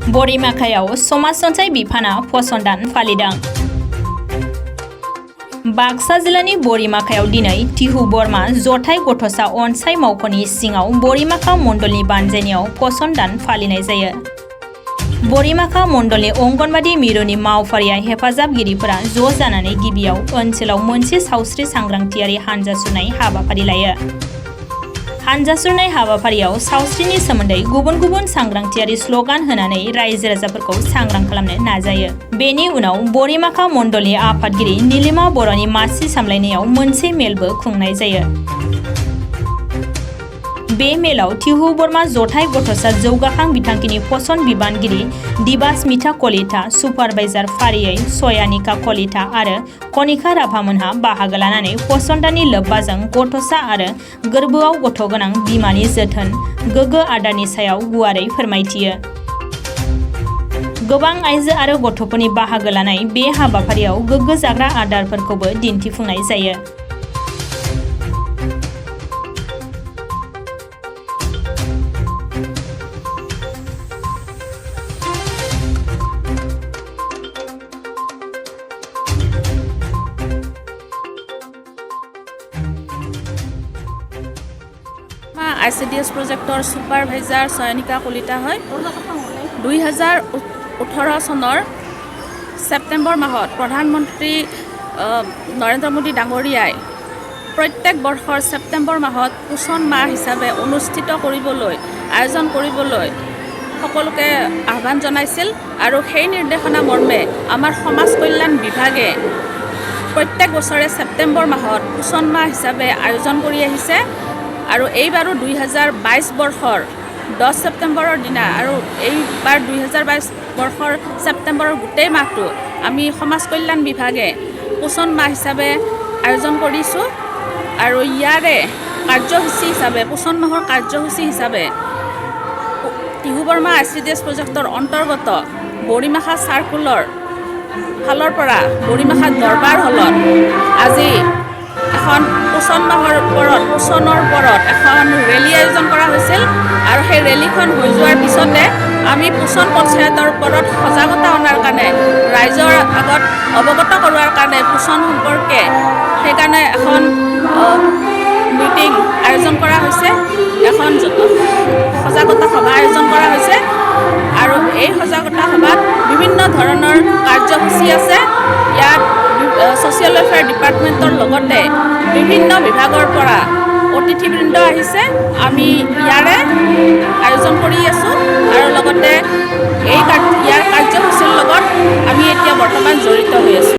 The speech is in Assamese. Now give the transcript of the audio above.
बरिमाखायाव समाजसनसाय बिफाना फसंदान फालिदों। बाक्सा जिल्लानि बरिमाखायाव दिनै तिहु बर्मा जथाय गथ'सा अनसाय मावख'नि सिङाव बरिमाखा मण्डलनि बानजायनायाव फसंदान फालिनाय जायो। बरिमाखा मण्डलनि अंगनबादि मिरुनि मावफारिया हेफाजाबगिरिफोरा ज' जानानै गिबियाव ओनसोलाव मोनसे सावस्रि सांग्रांथियारि हानजा सुरनाय हाबाफारि लायो। हानजा सुरनाय हाबाफारियाव सावस्रिनि सोमोन्दै गुबुन गुबुन सांग्रांथियारि स्ल'गान होनानै रायजो राजाफोरखौ सांग्रां खालामनो नाजायो। बेनि उनाव बरिमाखा मण्डलनि आफादगिरि नीलिमा बर'नि मासि सामलायनायाव मोनसे मेलबो खुंनाय जायो। बे मेलाव तिहु बर्मा जथाय गथ'सा जौगाखां बिथांखिनि फसन बिबानगिरि दिबास्मिता कलिता, सुपारभाइजार फारियै सयानिका कलिता आरो कनिका राभामोनहा बाहागो लानानै फसंदाननि लोब्बाजों गथ'सा आरो गोरबोआव गथ' गोनां बिमानि जोथोन, गोग्गो आदारनि सायाव गुवारै फोरमायथियो। गोबां आइजो आरो गथ'फोरनि बाहागो लानाय बे हाबाफारियाव गोग्गो जाग्रा आदारफोरखौबो दिन्थिफुंनाय जायो। ICDS প্ৰজেক্টৰ সুপাৰভাইজাৰ সয়ানিকা কলিতা হয়। 2018 চনৰ ছেপ্টেম্বৰ মাহত প্ৰধানমন্ত্ৰী নৰেন্দ্ৰ মোদী ডাঙৰীয়াই প্ৰত্যেক বৰ্ষৰ ছেপ্টেম্বৰ মাহত পোষণ মাহ হিচাপে অনুষ্ঠিত কৰিবলৈ আয়োজন কৰিবলৈ সকলোকে আহ্বান জনাইছিল আৰু সেই নিৰ্দেশনা মৰ্মে আমাৰ সমাজ কল্যাণ বিভাগে প্ৰত্যেক বছৰে ছেপ্টেম্বৰ মাহত পোষণ মাহ হিচাপে আয়োজন কৰি আহিছে। আৰু এইবাৰো 2022 বৰ্ষৰ 10 ছেপ্টেম্বৰৰ দিনা আৰু এইবাৰ 2022 বৰ্ষৰ ছেপ্টেম্বৰৰ গোটেই মাহটো আমি সমাজ কল্যাণ বিভাগে পোষণ মাহ হিচাপে আয়োজন কৰিছোঁ। আৰু ইয়াৰে কাৰ্যসূচী হিচাপে পোষণ মাহৰ কাৰ্যসূচী হিচাপে তিহু বৰ্মা ICDS প্ৰজেক্টৰ অন্তৰ্গত বৰিমাখা চাৰ্কুলৰ ফালৰ পৰা বৰিমাখা দৰবাৰ হলত আজি এখন পোষণ মাহৰ ওপৰত পোষণৰ ওপৰত এখন ৰেলী আয়োজন কৰা হৈছিল। আৰু সেই ৰেলীখন হৈ যোৱাৰ পিছতে আমি পোষণ পঞ্চায়তৰ ওপৰত সজাগতা অনাৰ কাৰণে ৰাইজৰ আগত অৱগত কৰোৱাৰ কাৰণে পোষণ সম্পৰ্কে সেইকাৰণে এখন মিটিং আয়োজন কৰা হৈছে, এখন সজাগতা সভা আয়োজন কৰা হৈছে। আৰু এই সজাগতা সভাত বিভিন্ন ধৰণৰ কাৰ্যসূচী আছে। ইয়াত ছ'চিয়েল ৱেলফেয়াৰ ডিপাৰ্টমেণ্টৰ লগতে বিভিন্ন বিভাগৰ পৰা অতিথিবৃন্দ আহিছে। আমি ইয়াৰে আয়োজন কৰি আছোঁ আৰু লগতে ইয়াৰ কাৰ্যসূচীৰ লগত আমি এতিয়া বৰ্তমান জড়িত হৈ আছোঁ।